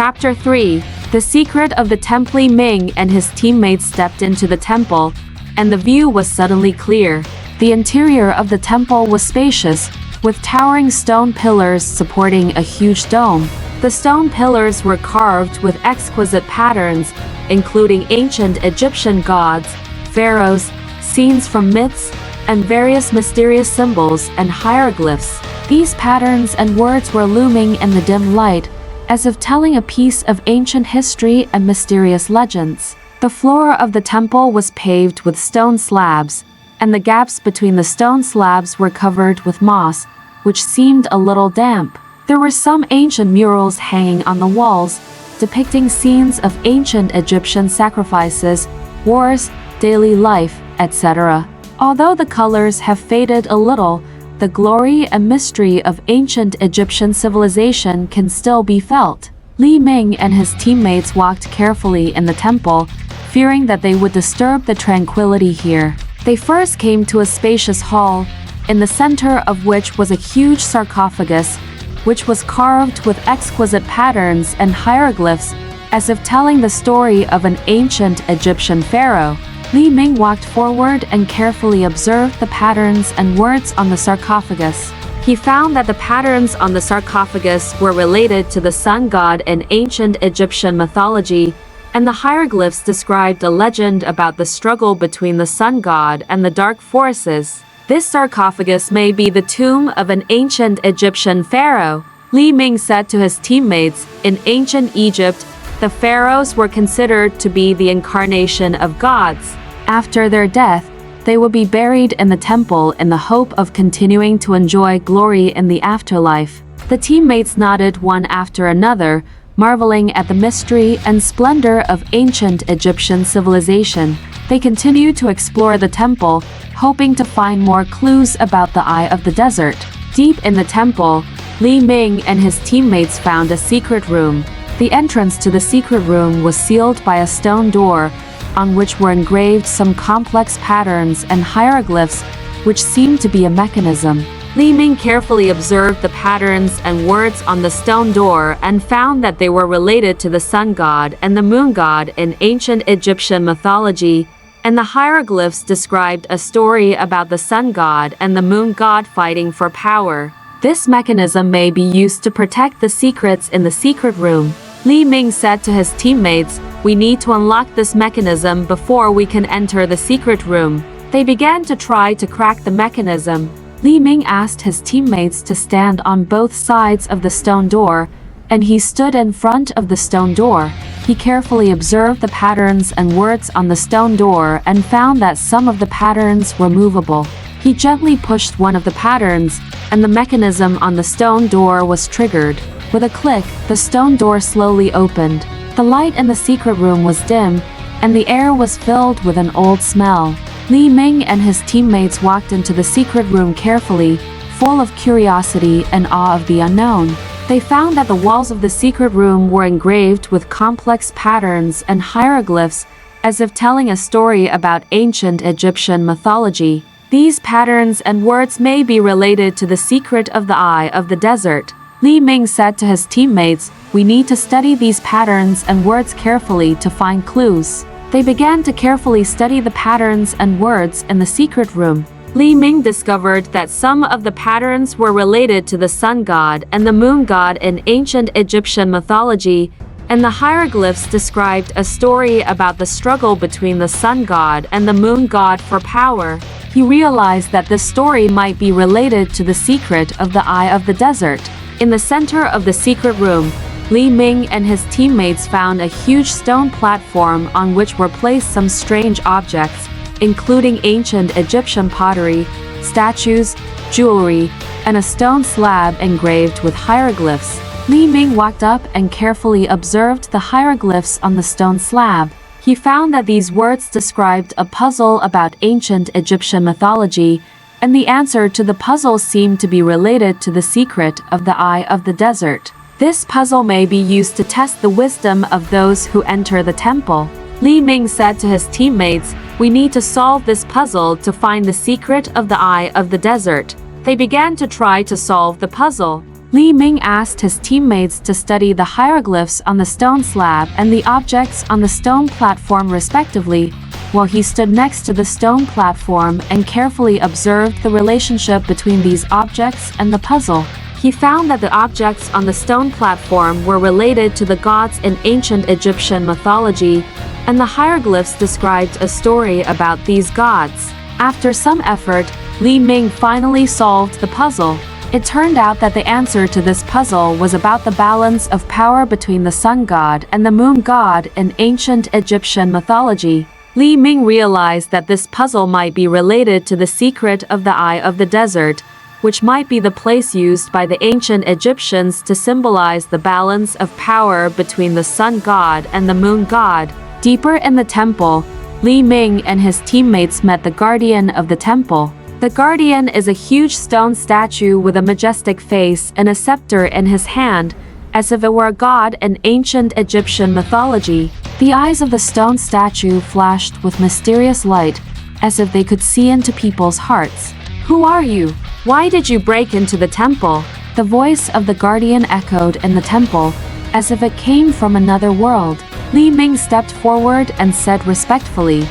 Chapter 3. The Secret of the Temple. Li Ming and his teammates stepped into the temple, and the view was suddenly clear. The interior of the temple was spacious, with towering stone pillars supporting a huge dome. The stone pillars were carved with exquisite patterns, including ancient Egyptian gods, pharaohs, scenes from myths, and various mysterious symbols and hieroglyphs. These patterns and words were looming in the dim light, as if telling a piece of ancient history and mysterious legends. The floor of the temple was paved with stone slabs, and the gaps between the stone slabs were covered with moss, which seemed a little damp. There were some ancient murals hanging on the walls, depicting scenes of ancient Egyptian sacrifices, wars, daily life, etc. Although the colors have faded a little, the glory and mystery of ancient Egyptian civilization can still be felt. Li Ming and his teammates walked carefully in the temple, fearing that they would disturb the tranquility here. They first came to a spacious hall, in the center of which was a huge sarcophagus, which was carved with exquisite patterns and hieroglyphs, as if telling the story of an ancient Egyptian pharaoh. Li Ming walked forward and carefully observed the patterns and words on the sarcophagus. He found that the patterns on the sarcophagus were related to the sun god in ancient Egyptian mythology, and the hieroglyphs described a legend about the struggle between the sun god and the dark forces. This sarcophagus may be the tomb of an ancient Egyptian pharaoh. Li Ming said to his teammates, in ancient Egypt, the pharaohs were considered to be the incarnation of gods. After their death, they would be buried in the temple in the hope of continuing to enjoy glory in the afterlife. The teammates nodded one after another, marveling at the mystery and splendor of ancient Egyptian civilization. They continued to explore the temple, hoping to find more clues about the Eye of the Desert. Deep in the temple, Li Ming and his teammates found a secret room. The entrance to the secret room was sealed by a stone door, on which were engraved some complex patterns and hieroglyphs, which seemed to be a mechanism. Li Ming carefully observed the patterns and words on the stone door and found that they were related to the sun god and the moon god in ancient Egyptian mythology, and the hieroglyphs described a story about the sun god and the moon god fighting for power. This mechanism may be used to protect the secrets in the secret room. Li Ming said to his teammates, "We need to unlock this mechanism before we can enter the secret room." They began to try to crack the mechanism. Li Ming asked his teammates to stand on both sides of the stone door, and he stood in front of the stone door. He carefully observed the patterns and words on the stone door and found that some of the patterns were movable. He gently pushed one of the patterns, and the mechanism on the stone door was triggered. With a click, the stone door slowly opened. The light in the secret room was dim, and the air was filled with an old smell. Li Ming and his teammates walked into the secret room carefully, full of curiosity and awe of the unknown. They found that the walls of the secret room were engraved with complex patterns and hieroglyphs, as if telling a story about ancient Egyptian mythology. These patterns and words may be related to the secret of the Eye of the Desert. Li Ming said to his teammates, "We need to study these patterns and words carefully to find clues." They began to carefully study the patterns and words in the secret room. Li Ming discovered that some of the patterns were related to the sun god and the moon god in ancient Egyptian mythology, and the hieroglyphs described a story about the struggle between the sun god and the moon god for power. He realized that this story might be related to the secret of the Eye of the Desert. In the center of the secret room, Li Ming and his teammates found a huge stone platform on which were placed some strange objects, including ancient Egyptian pottery, statues, jewelry, and a stone slab engraved with hieroglyphs. Li Ming walked up and carefully observed the hieroglyphs on the stone slab. He found that these words described a puzzle about ancient Egyptian mythology, and the answer to the puzzle seemed to be related to the secret of the Eye of the Desert. This puzzle may be used to test the wisdom of those who enter the temple. Li Ming said to his teammates, "We need to solve this puzzle to find the secret of the Eye of the Desert." They began to try to solve the puzzle. Li Ming asked his teammates to study the hieroglyphs on the stone slab and the objects on the stone platform respectively, while he stood next to the stone platform and carefully observed the relationship between these objects and the puzzle. He found that the objects on the stone platform were related to the gods in ancient Egyptian mythology, and the hieroglyphs described a story about these gods. After some effort, Li Ming finally solved the puzzle. It turned out that the answer to this puzzle was about the balance of power between the sun god and the moon god in ancient Egyptian mythology. Li Ming realized that this puzzle might be related to the secret of the Eye of the Desert, which might be the place used by the ancient Egyptians to symbolize the balance of power between the sun god and the moon god. Deeper in the temple, Li Ming and his teammates met the guardian of the temple. The guardian is a huge stone statue with a majestic face and a scepter in his hand, as if it were a god in ancient Egyptian mythology. The eyes of the stone statue flashed with mysterious light, as if they could see into people's hearts. "Who are you? Why did you break into the temple?" The voice of the guardian echoed in the temple, as if it came from another world. Li Ming stepped forward and said respectfully,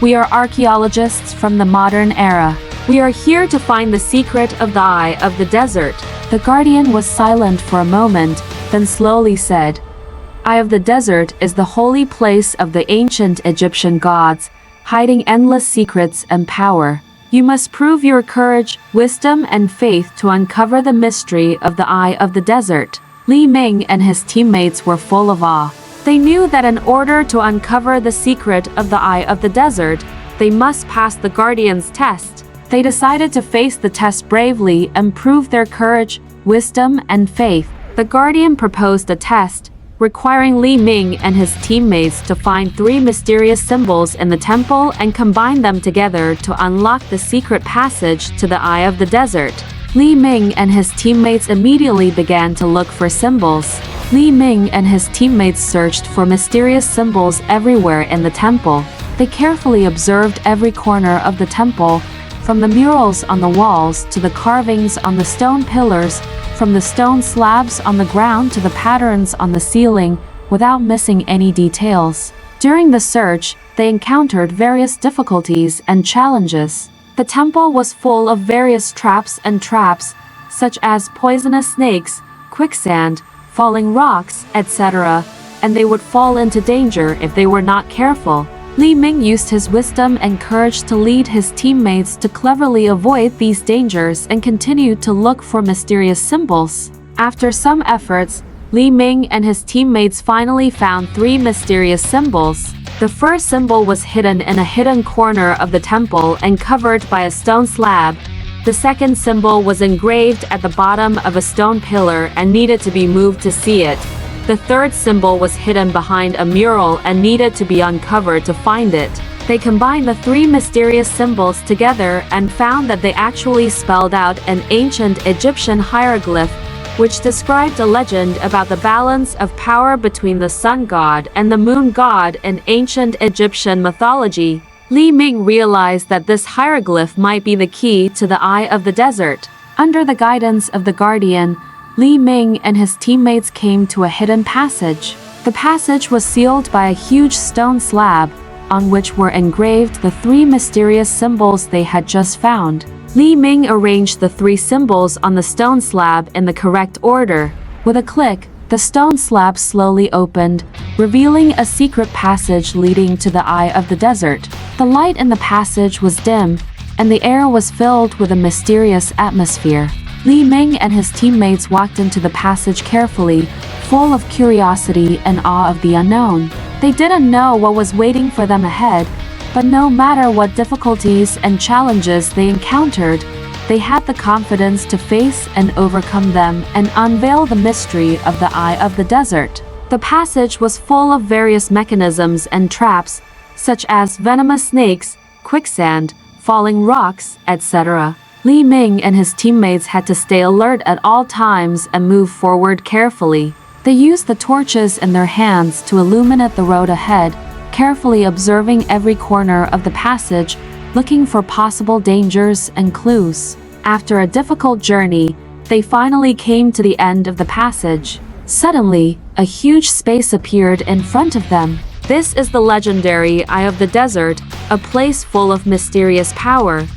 "We are archaeologists from the modern era. We are here to find the secret of the Eye of the Desert." The guardian was silent for a moment, then slowly said, "Eye of the Desert is the holy place of the ancient Egyptian gods, hiding endless secrets and power. You must prove your courage, wisdom, and faith to uncover the mystery of the Eye of the Desert." Li Ming and his teammates were full of awe. They knew that in order to uncover the secret of the Eye of the Desert, they must pass the guardian's test. They decided to face the test bravely and prove their courage, wisdom, and faith. The guardian proposed a test, requiring Li Ming and his teammates to find 3 mysterious symbols in the temple and combine them together to unlock the secret passage to the Eye of the Desert. Li Ming and his teammates immediately began to look for symbols. Li Ming and his teammates searched for mysterious symbols everywhere in the temple. They carefully observed every corner of the temple, from the murals on the walls to the carvings on the stone pillars, from the stone slabs on the ground to the patterns on the ceiling, without missing any details. During the search, they encountered various difficulties and challenges. The temple was full of various traps and traps, such as poisonous snakes, quicksand, falling rocks, etc., and they would fall into danger if they were not careful. Li Ming used his wisdom and courage to lead his teammates to cleverly avoid these dangers and continue to look for mysterious symbols. After some efforts, Li Ming and his teammates finally found 3 mysterious symbols. The first symbol was hidden in a hidden corner of the temple and covered by a stone slab. The second symbol was engraved at the bottom of a stone pillar and needed to be moved to see it. The third symbol was hidden behind a mural and needed to be uncovered to find it. They combined the 3 mysterious symbols together and found that they actually spelled out an ancient Egyptian hieroglyph, which described a legend about the balance of power between the sun god and the moon god in ancient Egyptian mythology. Li Ming realized that this hieroglyph might be the key to the Eye of the Desert. Under the guidance of the guardian, Li Ming and his teammates came to a hidden passage. The passage was sealed by a huge stone slab, on which were engraved the 3 mysterious symbols they had just found. Li Ming arranged the 3 symbols on the stone slab in the correct order. With a click, the stone slab slowly opened, revealing a secret passage leading to the Eye of the Desert. The light in the passage was dim, and the air was filled with a mysterious atmosphere. Li Ming and his teammates walked into the passage carefully, full of curiosity and awe of the unknown. They didn't know what was waiting for them ahead, but no matter what difficulties and challenges they encountered, they had the confidence to face and overcome them and unveil the mystery of the Eye of the Desert. The passage was full of various mechanisms and traps, such as venomous snakes, quicksand, falling rocks, etc. Li Ming and his teammates had to stay alert at all times and move forward carefully. They used the torches in their hands to illuminate the road ahead, carefully observing every corner of the passage, looking for possible dangers and clues. After a difficult journey, They finally came to the end of the passage. Suddenly, a huge space appeared in front of them. This is the legendary Eye of the Desert, a place full of mysterious power.